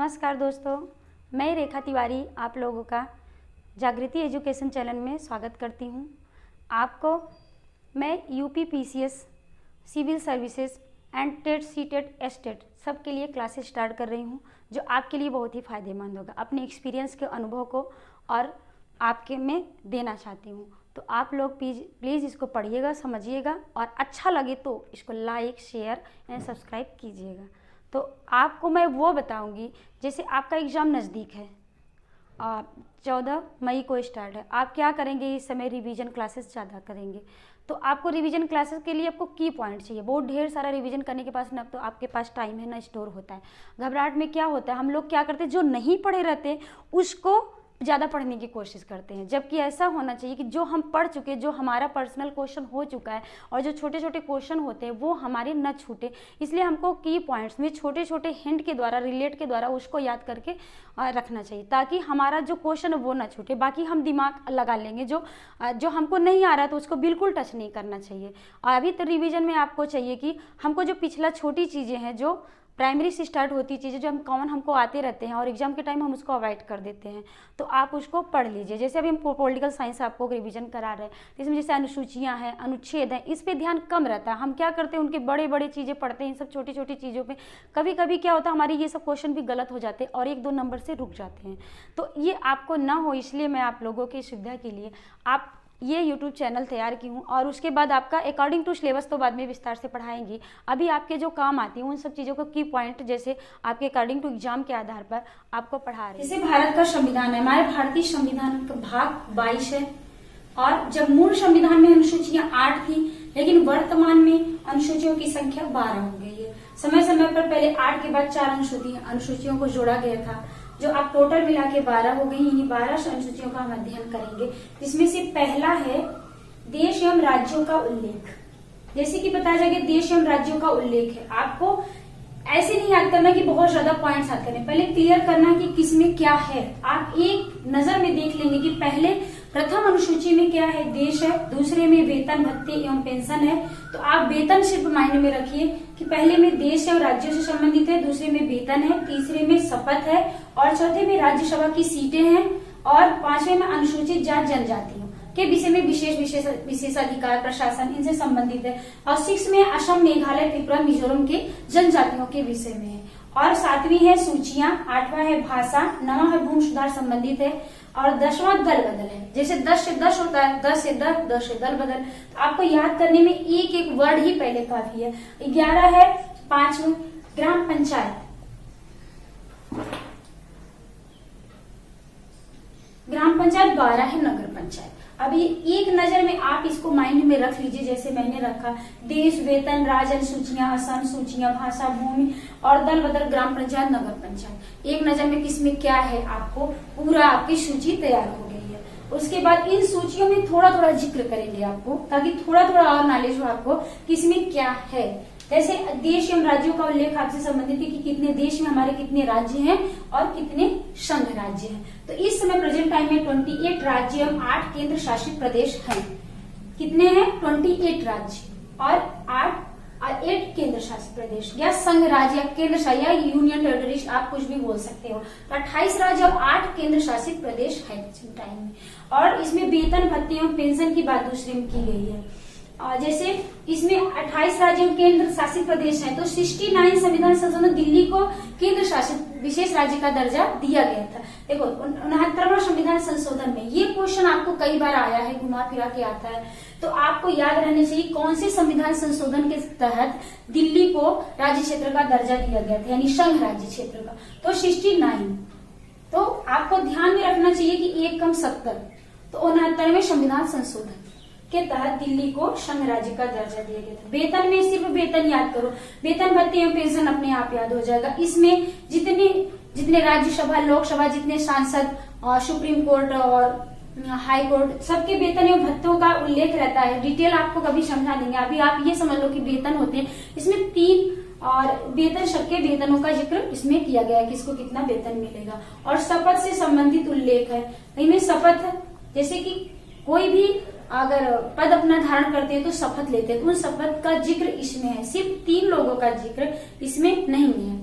नमस्कार दोस्तों, मैं रेखा तिवारी आप लोगों का जागृति एजुकेशन चैनल में स्वागत करती हूं। आपको मैं UP PCS, civil services and TET CTET STET सब के लिए क्लासेस स्टार्ट कर रही हूं, जो आपके लिए बहुत ही फ़ायदेमंद होगा। अपने एक्सपीरियंस के अनुभव को और आपके में देना चाहती हूं। तो आप लोग प्लीज़ इसको पढ़िएगा, समझिएगा और अच्छा लगे तो इसको लाइक, शेयर एंड सब्सक्राइब कीजिएगा। तो आपको मैं वो बताऊंगी, जैसे आपका एग्ज़ाम नज़दीक है, 14 मई को स्टार्ट है। आप क्या करेंगे, इस समय रिवीजन क्लासेस ज़्यादा करेंगे। तो आपको रिवीजन क्लासेस के लिए आपको की पॉइंट चाहिए। बहुत ढेर सारा रिवीजन करने के पास ना तो आपके पास टाइम है ना स्टोर होता है। घबराहट में क्या होता है, हम लोग क्या करते हैं, जो नहीं पढ़े रहते उसको ज़्यादा पढ़ने की कोशिश करते हैं, जबकि ऐसा होना चाहिए कि जो हम पढ़ चुके, जो हमारा पर्सनल क्वेश्चन हो चुका है और जो छोटे छोटे क्वेश्चन होते हैं वो हमारे न छूटे। इसलिए हमको की पॉइंट्स में छोटे छोटे हिंट के द्वारा, रिलेट के द्वारा उसको याद करके रखना चाहिए, ताकि हमारा जो क्वेश्चन है वो ना छूटे। बाकी हम दिमाग लगा लेंगे, जो हमको नहीं आ रहा तो उसको बिल्कुल टच नहीं करना चाहिए। और अभी तो रिविजन में आपको चाहिए कि हमको जो पिछला छोटी चीज़ें हैं, जो प्राइमरी से स्टार्ट होती चीज़ें, जो हम कॉमन हमको आते रहते हैं और एग्जाम के टाइम हम उसको अवॉइड कर देते हैं, तो आप उसको पढ़ लीजिए। जैसे अभी हम पॉलिटिकल साइंस आपको रिवीजन करा रहे हैं, इसमें जैसे अनुसूचियां हैं, अनुच्छेद हैं, इस पे ध्यान कम रहता है। हम क्या करते हैं, उनके बड़े बड़े चीज़ें पढ़ते हैं, इन सब छोटी छोटी चीज़ों पे कभी कभी क्या होता है, हमारे ये सब क्वेश्चन भी गलत हो जाते हैं और 1-2 नंबर से रुक जाते हैं। तो ये आपको ना हो, इसलिए मैं आप लोगों की सुविधा के लिए आप ये यूट्यूब चैनल तैयार की हूँ। और उसके बाद आपका अकॉर्डिंग टू सिलेबस तो बाद में विस्तार से पढ़ाएंगी। अभी आपके जो काम आती है उन सब चीज़ों को की पॉइंट, जैसे आपके अकॉर्डिंग टू एग्जाम के आधार पर आपको पढ़ा रहे हैं। जैसे भारत का संविधान है, हमारे भारतीय संविधान का भाग 22 है और जब मूल संविधान में अनुसूचियां 8 थी, लेकिन वर्तमान में अनुसूचियों की संख्या 12 हो गई है। समय समय पर पहले 8 के बाद 4 अनुसूचियों को जोड़ा गया था, जो आप टोटल मिला के 12 हो गई। इन्हीं 12 अनुसूचियों का हम अध्ययन करेंगे, जिसमें से पहला है देश एवं राज्यों का उल्लेख। जैसे कि बताया जाएगा, देश एवं राज्यों का उल्लेख है। आपको ऐसे नहीं याद करना कि बहुत ज्यादा पॉइंट्स याद करने, पहले क्लियर करना कि किसमें क्या है। आप एक नजर में देख लेंगे कि पहले प्रथम अनुसूची में क्या है, देश है, दूसरे में वेतन, भत्ते एवं पेंशन है। तो आप वेतन सिर्फ माइंड में रखिए कि पहले में देश और राज्यों से संबंधित है, दूसरे में वेतन है, तीसरे में शपथ है और चौथे में राज्यसभा की सीटें हैं और 5वें में अनुसूचित जाति जनजातियों के विषय में विशेषाधिकार प्रशासन इनसे संबंधित है और 6 में असम, मेघालय, त्रिपुरा, मिजोरम के जनजातियों के विषय में है और 7वीं है सूचियां, 8वां है भाषा, 9वां है भूमि सुधार संबंधित है और 10वां दल बदल है। जैसे 10 से 10 होता है, 10 से 10, 10 से दल बदल। तो आपको याद करने में एक एक वर्ड ही पहले काफी है। 11 है 5 ग्राम पंचायत, ग्राम पंचायत, 12 है नगर पंचायत। अभी एक नजर में आप इसको माइंड में रख लीजिए, जैसे मैंने रखा, देश, वेतन, राज्य अनुसूचियां, असम सूचियां, भाषा, भूमि और दल बदल, ग्राम पंचायत, नगर पंचायत। एक नजर में किसमें क्या है, आपको पूरा आपकी सूची तैयार हो गई है। उसके बाद इन सूचियों में थोड़ा थोड़ा जिक्र करेंगे आपको, ताकि थोड़ा थोड़ा और नॉलेज हो आपको किसमें क्या है। जैसे देश एवं राज्यों का उल्लेख आपसे संबंधित है कि कितने देश में हमारे कितने राज्य हैं और कितने संघ राज्य हैं। तो इस समय प्रेजेंट टाइम में 28 राज्य एवं 8 केंद्र शासित प्रदेश हैं। कितने हैं? 28 राज्य और 8 केंद्र शासित प्रदेश या संघ राज्य या केंद्र शासित या यूनियन टेरिटरीज, आप कुछ भी बोल सकते हो। तो 28 राज्य और 8 केंद्र शासित प्रदेश है प्रेजेंट टाइम में। और इसमें वेतन, भत्ते एवं पेंशन की बात दूसरे में की गई है। जैसे इसमें 28 राज्यों केंद्र शासित प्रदेश हैं, तो 69 संविधान संशोधन दिल्ली को केंद्र शासित विशेष राज्य का दर्जा दिया गया था। देखो 69वां संविधान संशोधन में ये क्वेश्चन आपको कई बार आया है, घुमा फिरा के आता है, तो आपको याद रहना चाहिए कौन से संविधान संशोधन के तहत दिल्ली को राज्य क्षेत्र का दर्जा दिया गया था, यानी संघ राज्य क्षेत्र का। तो 69, तो आपको ध्यान में रखना चाहिए कि 1 कम 70, तो 69वें संविधान संशोधन के तहत दिल्ली को संघ राज्य का दर्जा दिया गया था। वेतन में सिर्फ वेतन याद करो, वेतन, भत्ते एवं पेंशन अपने आप याद हो जाएगा। इसमें जितने राज्यसभा, लोकसभा, जितने सांसद और सुप्रीम कोर्ट और हाई कोर्ट, सबके वेतन एवं भत्तों का उल्लेख रहता है। डिटेल आपको कभी समझा देंगे। अभी आप ये समझ लो कि वेतन होते हैं, इसमें 3 और वेतन, सबके वेतनों का जिक्र इसमें किया गया है, किसको कितना वेतन मिलेगा। और शपथ से संबंधित उल्लेख है। इनमें शपथ, जैसे कि कोई भी अगर पद अपना धारण करते हैं तो शपथ लेते हैं, तो उन शपथ का जिक्र इसमें है। सिर्फ 3 लोगों का जिक्र इसमें नहीं है।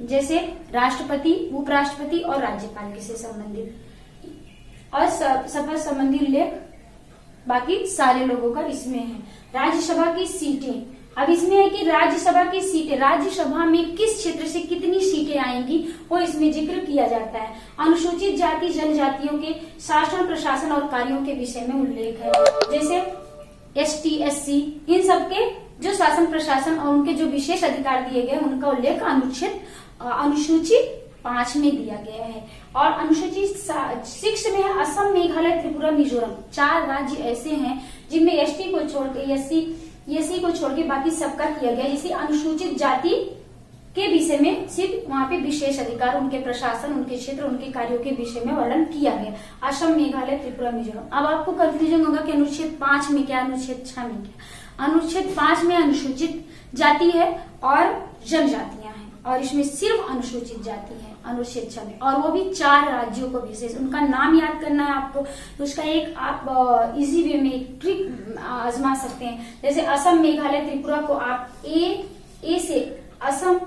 जैसे राष्ट्रपति, उपराष्ट्रपति और राज्यपाल के से संबंधित और शपथ संबंधी उल्लेख बाकी सारे लोगों का इसमें है। राज्यसभा की सीटें, अब इसमें है कि राज्यसभा की सीटें, राज्यसभा में किस क्षेत्र से कितनी सीटें आएंगी वो इसमें जिक्र किया जाता है। अनुसूचित जाति जनजातियों के शासन, प्रशासन और कार्यों के विषय में उल्लेख है। जैसे ST, SC, इन सबके जो शासन प्रशासन और उनके जो विशेष अधिकार दिए गए उनका उल्लेख अनुसूची 5 में दिया गया है। और अनुसूची 6 में है असम, मेघालय, त्रिपुरा, मिजोरम। 4 राज्य ऐसे हैं जिनमें ST को छोड़ के, SC को छोड़ के बाकी सबका किया गया। इसी अनुसूचित जाति के विषय में सिर्फ वहां पे विशेष अधिकार, उनके प्रशासन, उनके क्षेत्र, उनके कार्यों के विषय में वर्णन किया गया। असम, मेघालय, त्रिपुरा, मिजोरम। अब आपको कंफ्यूजन होगा कि अनुच्छेद 5 में क्या, अनुच्छेद 6 में क्या। अनुच्छेद 5 में अनुसूचित जाति है और जनजातियां हैं, और इसमें सिर्फ अनुसूचित जाति है अनुच्छेद 6 में, और वो भी 4 राज्यों को विशेष। उनका नाम याद करना है आपको, तो उसका एक आप इजी वे में एक ट्रिक आजमा सकते हैं। जैसे असम, मेघालय, त्रिपुरा को आप ए से असम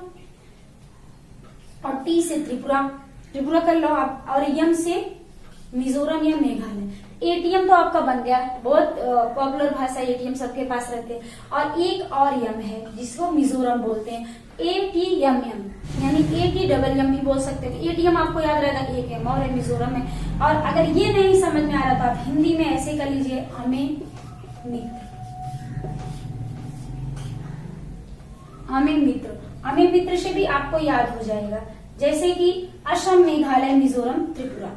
और T से त्रिपुरा कर लो आप, और यम से मिजोरम या मेघालय। ATM तो आपका बन गया, बहुत पॉपुलर भाषा, ATM सबके पास रहते हैं। और एक और यम है जिसको मिजोरम बोलते हैं, ATMM, यानी ATMM भी बोल सकते हैं। ATM आपको याद रहेगा, एक यम और मिजोरम है। और अगर ये नहीं समझ में आ रहा तो आप हिंदी में ऐसे कर लीजिए, हमें मित्र से भी आपको याद हो जाएगा। जैसे कि असम, मेघालय, मिजोरम, त्रिपुरा,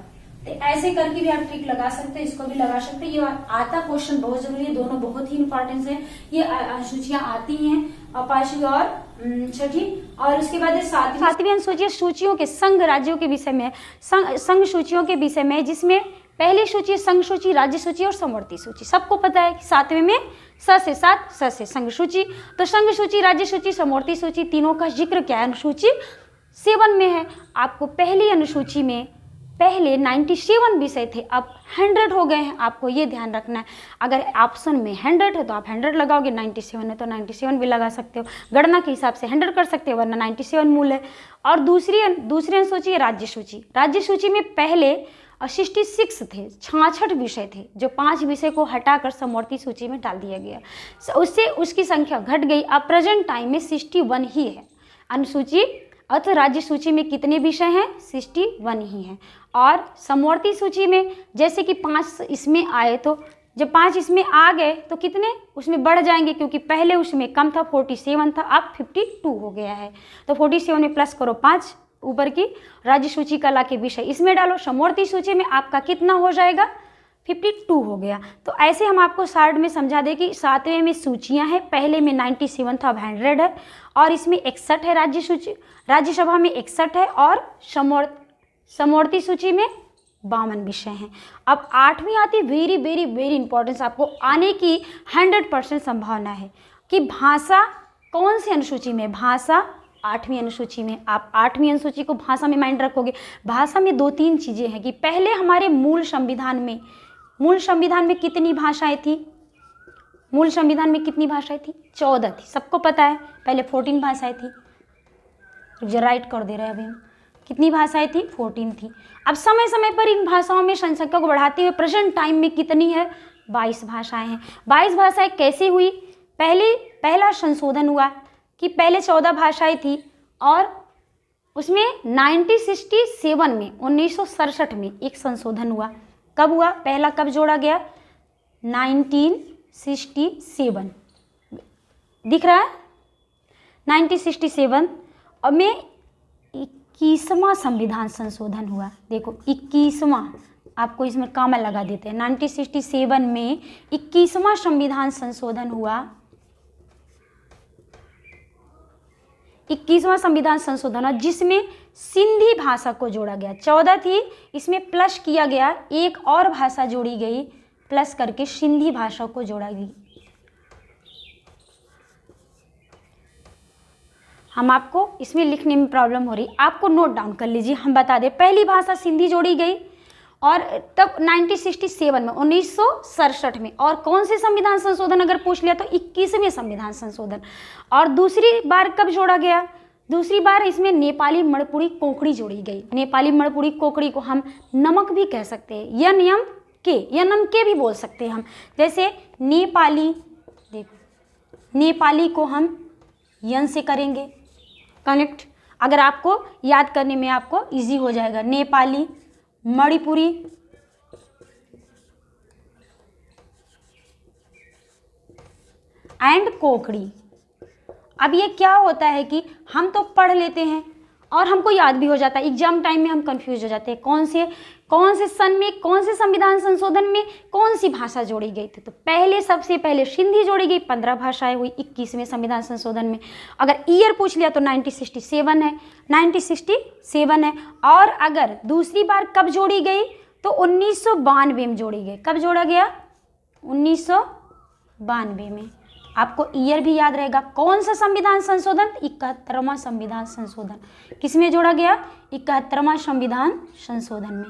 तो ऐसे करके भी आप ट्रिक लगा सकते हैं, इसको भी लगा सकते हैं। ये आता क्वेश्चन बहुत जरूरी है, दोनों बहुत ही इंपॉर्टेंट है। ये अनुसूचियां आती हैं, 5वीं और 6वीं। और उसके बाद 7वीं अनुसूची सूचियों के संघ राज्यों के विषय में, संघ सूचियों के विषय में, जिसमें पहली सूची संघ सूची, राज्य सूची और समवर्ती सूची। सबको पता है कि 7वें में स से संघ सूची। तो संघ सूची, राज्य सूची, समवर्ती सूची, तीनों का जिक्र क्या है अनुसूची 7 में है। आपको पहली अनुसूची में पहले 97 विषय थे, अब 100 हो गए हैं, आपको ये ध्यान रखना है। अगर ऑप्शन में 100 है तो आप 100 लगाओगे, 97 है तो 97 भी लगा सकते हो, गणना के हिसाब से 100 कर सकते हो, वरना 97 मूल है। और दूसरी अनुसूची है राज्य सूची। राज्य सूची में पहले 66 थे, 66 विषय थे, जो 5 विषय को हटाकर समवर्ती सूची में डाल दिया गया, उससे उसकी संख्या घट गई। अब प्रेजेंट टाइम में 61 ही है अनुसूची। अतः राज्य सूची में कितने विषय हैं, 61 ही हैं। और समवर्ती सूची में जैसे कि 5 इसमें आए, तो जब 5 इसमें आ गए तो कितने उसमें बढ़ जाएंगे, क्योंकि पहले उसमें कम था, 47 था, अब 52 हो गया है। तो 47 में प्लस करो 5 ऊपर की राज्य सूची कला के विषय इसमें डालो, समवर्ती सूची में आपका कितना हो जाएगा, 52 हो गया। तो ऐसे हम आपको शार्ट में समझा दें कि 7वें में सूचियां हैं, पहले में 97 था, अब 100 है, और इसमें 61 है राज्य सूची, राज्यसभा में 61 है, और समवर्ती सूची में 52 विषय हैं। अब 8वीं आती, वेरी वेरी वेरी इंपॉर्टेंस, आपको आने की 100% संभावना है कि भाषा कौन सी अनुसूची में, भाषा 8वीं अनुसूची में। आप 8वीं अनुसूची को भाषा में माइंड रखोगे। भाषा में 2-3 चीज़ें हैं कि पहले हमारे मूल संविधान में कितनी भाषाएं थी, मूल संविधान में कितनी भाषाएं थी, 14 थी, सबको पता है। पहले 14 भाषाएं थी, जो राइट कर दे रहे हैं अभी हम, कितनी भाषाएं थी, 14 थी। अब समय समय पर इन भाषाओं में जनसंख्या को बढ़ाते हुए प्रेजेंट टाइम में कितनी है, 22 भाषाएं हैं। 22 भाषाएं कैसे हुई, पहला संशोधन हुआ कि पहले 14 भाषाएं थी, और उसमें 1967 में 1967 में एक संशोधन हुआ। कब हुआ, पहला कब जोड़ा गया, 1967 दिख रहा है, 1967 और में 21वां संविधान संशोधन हुआ। देखो 21वां, आपको इसमें कामा लगा देते हैं। 1967 में 21वां संविधान संशोधन हुआ, 21वां संविधान संशोधन, जिसमें सिंधी भाषा को जोड़ा गया। 14 थी, इसमें प्लस किया गया, एक और भाषा जोड़ी गई, प्लस करके सिंधी भाषा को जोड़ा गई। हम आपको इसमें लिखने में प्रॉब्लम हो रही, आपको नोट डाउन कर लीजिए, हम बता दें। पहली भाषा सिंधी जोड़ी गई, और तब 1967 में 1967 में। और कौन से संविधान संशोधन अगर पूछ लिया तो 21वें संविधान संशोधन। और दूसरी बार कब जोड़ा गया, दूसरी बार इसमें नेपाली मणिपुरी कोंकणी जोड़ी गई। नेपाली मणिपुरी कोंकणी को हम नमक भी कह सकते हैं, यम के भी बोल सकते हैं हम। जैसे नेपाली, देखो नेपाली को हम यन से करेंगे कनेक्ट, अगर आपको याद करने में आपको इजी हो जाएगा। नेपाली, मणिपुरी, एंड कोंकणी। अब ये क्या होता है कि हम तो पढ़ लेते हैं और हमको याद भी हो जाता है, एग्जाम टाइम में हम कंफ्यूज हो जाते हैं कौन से सन में, कौन से संविधान संशोधन में कौन सी भाषा जोड़ी गई थी। तो सबसे पहले सिंधी जोड़ी गई, 15 भाषाएं हुई 21वें संविधान संशोधन में। अगर ईयर पूछ लिया तो 1967 है, 1967 है। और अगर दूसरी बार कब जोड़ी गई तो 1992 में जोड़ी गई। कब जोड़ा गया? 1992 में। आपको ईयर भी याद रहेगा। कौन सा संविधान संशोधन? 71वां संविधान संशोधन। किसमें जोड़ा गया? 71वां संविधान संशोधन में।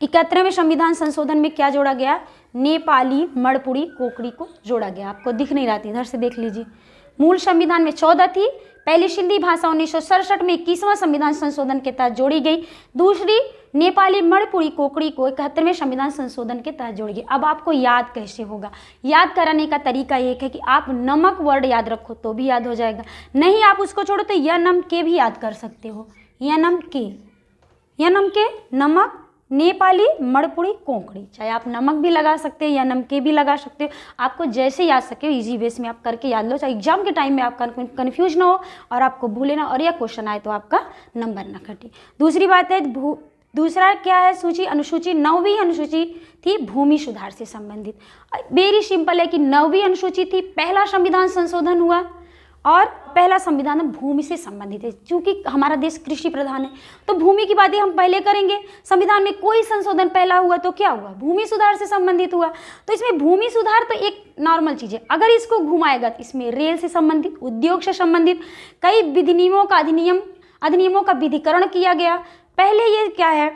71वें संविधान संशोधन में क्या जोड़ा गया? नेपाली मणिपुरी कोंकणी को जोड़ा गया। आपको दिख नहीं रहा था, इधर से देख लीजिए। मूल संविधान में 14 थी। पहली सिंधी भाषा 1967 में 21वां संविधान संशोधन के तहत जोड़ी गई। दूसरी नेपाली मणिपुरी कोंकणी को 71वें संविधान संशोधन के तहत जोड़ी गई। अब आपको याद कैसे होगा? याद कराने का तरीका एक है कि आप नमक वर्ड याद रखो तो भी याद हो जाएगा। नहीं, आप उसको छोड़ो तो यनम के भी याद कर सकते हो। यनम के नमक, नेपाली मणिपुरी कोंकणी। चाहे आप नमक भी लगा सकते हो या नम के भी लगा सकते हो, आपको जैसे याद सके इजी बेस में आप करके याद लो। चाहे एग्जाम के टाइम में आपका कन्फ्यूज ना हो और आपको भूले ना, और यह क्वेश्चन आए तो आपका नंबर ना कटे। दूसरी बात है दूसरा क्या है? सूची अनुसूची। 9वीं अनुसूची थी भूमि सुधार से संबंधित। वेरी सिंपल है कि 9वीं अनुसूची थी, पहला संविधान संशोधन हुआ और पहला संविधान भूमि से संबंधित है। क्योंकि हमारा देश कृषि प्रधान है तो भूमि की बातें हम पहले करेंगे। संविधान में कोई संशोधन पहला हुआ तो क्या हुआ? भूमि सुधार से संबंधित हुआ। तो इसमें भूमि सुधार तो एक नॉर्मल चीज है। अगर इसको घुमाएगा तो इसमें रेल से संबंधित, उद्योग से संबंधित कई विधिनियमों का अधिनियमों का विधिकरण किया गया। पहले ये क्या है,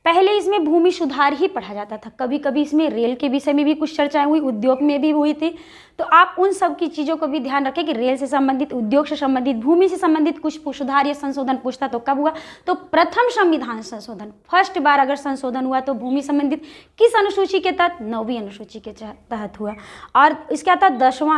पहले इसमें भूमि सुधार ही पढ़ा जाता था। कभी कभी इसमें रेल के विषय में भी कुछ चर्चाएं हुई, उद्योग में भी हुई थी। तो आप उन सब की चीज़ों को भी ध्यान रखें कि रेल से संबंधित, उद्योग से संबंधित, भूमि से संबंधित कुछ सुधार या संशोधन पूछता तो कब हुआ? तो प्रथम संविधान संशोधन, फर्स्ट बार अगर संशोधन हुआ तो भूमि संबंधित किस अनुसूची के तहत? 9वीं अनुसूची के तहत हुआ। और इसके तहत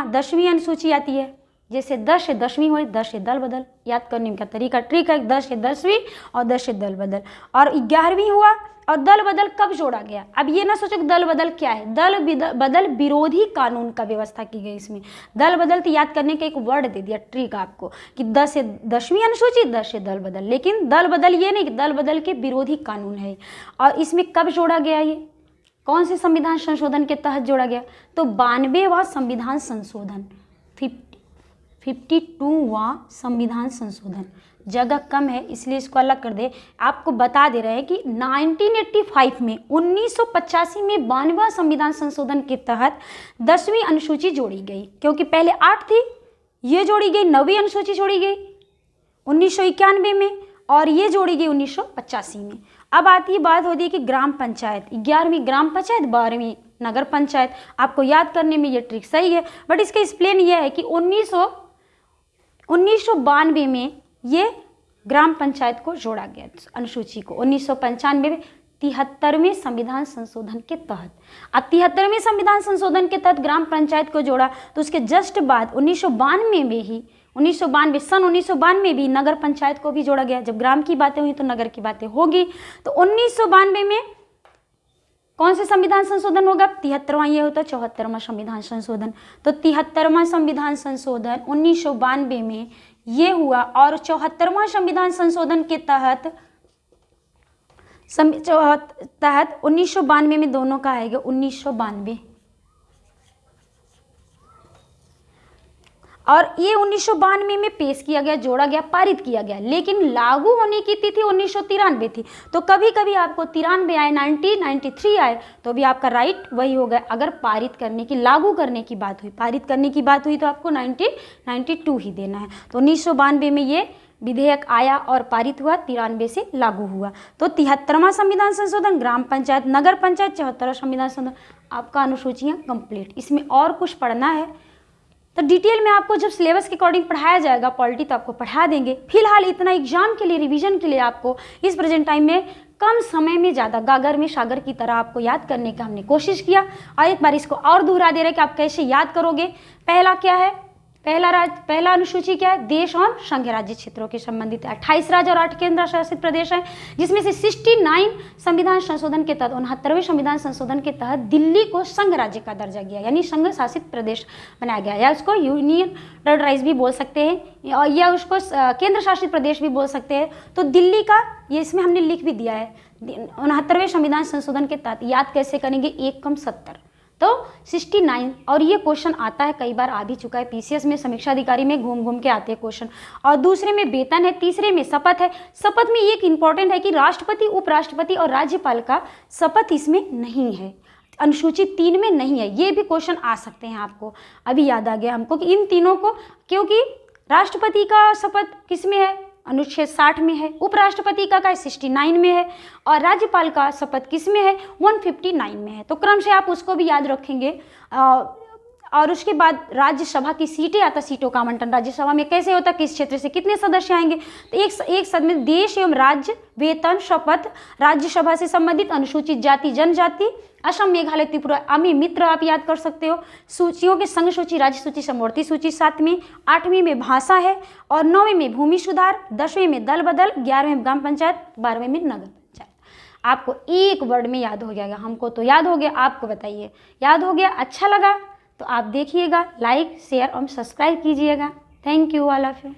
10वीं अनुसूची आती है। जैसे 10 से 10वीं हुई, 10 से दल बदल। याद करने का तरीका ट्रिक है, 10 से 10वीं और 10 से दल बदल। और 11वीं हुआ और दल बदल कब जोड़ा गया? अब ये ना सोचो कि दल बदल क्या है। दल बदल विरोधी कानून का व्यवस्था की गई इसमें। दल बदल तो याद करने का एक वर्ड दे दिया ट्रिक आपको कि 10 से 10वीं अनुसूची, 10 से दल बदल। लेकिन दल बदल ये नहीं कि दल बदल के विरोधी कानून है। और इसमें कब जोड़ा गया? ये कौन से संविधान संशोधन के तहत जोड़ा गया? तो 92वां संविधान संशोधन, 52वां संविधान संशोधन। जगह कम है इसलिए इसको अलग कर दे। आपको बता दे रहे हैं कि 1985 में 1985 में 92वां संविधान संशोधन के तहत 10वीं अनुसूची जोड़ी गई। क्योंकि पहले 8 थी, ये जोड़ी गई, 9वीं अनुसूची जोड़ी गई 1991 में और ये जोड़ी गई 1985 में। अब आती है बात होती है कि ग्राम पंचायत, 11वीं ग्राम पंचायत, 12वीं नगर पंचायत। आपको याद करने में ये ट्रिक सही है, बट इसका एक्सप्लेन ये है कि 1992 में ये ग्राम पंचायत को जोड़ा गया अनुसूची को। 1995 में 73वें संविधान संशोधन के तहत। अब 73वें संविधान संशोधन के तहत ग्राम पंचायत को जोड़ा तो उसके जस्ट बाद 1992 में ही सन 1992 में भी नगर पंचायत को भी जोड़ा गया। जब ग्राम की बातें हुई तो नगर की बातें होगी। तो 1992 में कौन से संविधान संशोधन होगा? 73वां। ये होता है 74वां संविधान संशोधन। तो 73वां संविधान संशोधन 1992 में ये हुआ और 74वां संविधान संशोधन के तहत 1992 में दोनों का आएगा 1992। और ये 1992 में पेश किया गया, जोड़ा गया, पारित किया गया। लेकिन लागू होने की तिथि 1993 थी। तो कभी कभी आपको 93 आए, 1993 आए तो भी आपका राइट वही होगा। अगर पारित करने की, लागू करने की बात हुई, पारित करने की बात हुई तो आपको 1992 ही देना है। तो 1992 में ये विधेयक आया और पारित हुआ, 93 से लागू हुआ। तो 73वां संविधान संशोधन, ग्राम पंचायत, नगर पंचायत, 74वां संविधान संशोधन। आपका अनुसूचियाँ कंप्लीट। इसमें और कुछ पढ़ना है तो डिटेल में आपको जब सिलेबस के अकॉर्डिंग पढ़ाया जाएगा पॉलिटी तो आपको पढ़ा देंगे। फिलहाल इतना एग्जाम के लिए रिवीजन के लिए आपको इस प्रेजेंट टाइम में कम समय में ज़्यादा गागर में सागर की तरह आपको याद करने का हमने कोशिश किया। और एक बार इसको और दोहरा दे रहे कि आप कैसे याद करोगे। पहला क्या है, पहला अनुसूची क्या है, देश और संघ राज्य क्षेत्रों के संबंधित 28 राज्य और 8 केंद्र शासित प्रदेश हैं, जिसमें से 69 संविधान संशोधन के तहत 69वें संविधान संशोधन के तहत दिल्ली को संघ राज्य का दर्जा दिया, यानी संघ शासित प्रदेश बनाया गया, या उसको यूनियन टेरिटरीज भी बोल सकते हैं या उसको केंद्र शासित प्रदेश भी बोल सकते हैं। तो दिल्ली का ये इसमें हमने लिख भी दिया है। 69वें संविधान संशोधन के तहत याद कैसे करेंगे, 1 कम 70 तो 69। और ये क्वेश्चन आता है, कई बार आ भी चुका है पीसीएस में, समीक्षा अधिकारी में घूम घूम के आते हैं क्वेश्चन। और दूसरे में वेतन है, तीसरे में शपथ है। शपथ में एक इंपॉर्टेंट है कि राष्ट्रपति, उपराष्ट्रपति और राज्यपाल का शपथ इसमें नहीं है, अनुसूची 3 में नहीं है। ये भी क्वेश्चन आ सकते हैं आपको। अभी याद आ गया हमको कि इन तीनों को, क्योंकि राष्ट्रपति का शपथ किस में है, अनुच्छेद 60 में है, उपराष्ट्रपति का 69 में है और राज्यपाल का शपथ किस में है, 159 में है। तो क्रम से आप उसको भी याद रखेंगे। और उसके बाद राज्यसभा की सीटें आता, सीटों का आवंटन राज्यसभा में कैसे होता, किस क्षेत्र से कितने सदस्य आएंगे। तो एक सदन में देश एवं राज्य, वेतन, शपथ, राज्यसभा से संबंधित, अनुसूचित जाति जनजाति, असम, मेघालय, त्रिपुरा, अमी मित्र आप याद कर सकते हो। सूचियों के संघ सूची, राज्य सूची, समवर्ती सूची 7वीं, 8वीं में भाषा है और 9वीं में भूमि सुधार, 10वीं में दल बदल, 11वीं में ग्राम पंचायत, 12वीं में नगर पंचायत। आपको एक वर्ड में याद हो जाएगा, हमको तो याद हो गया, आपको बताइए याद हो गया। अच्छा लगा तो आप देखिएगा, लाइक शेयर और सब्सक्राइब कीजिएगा। Thank you all of you.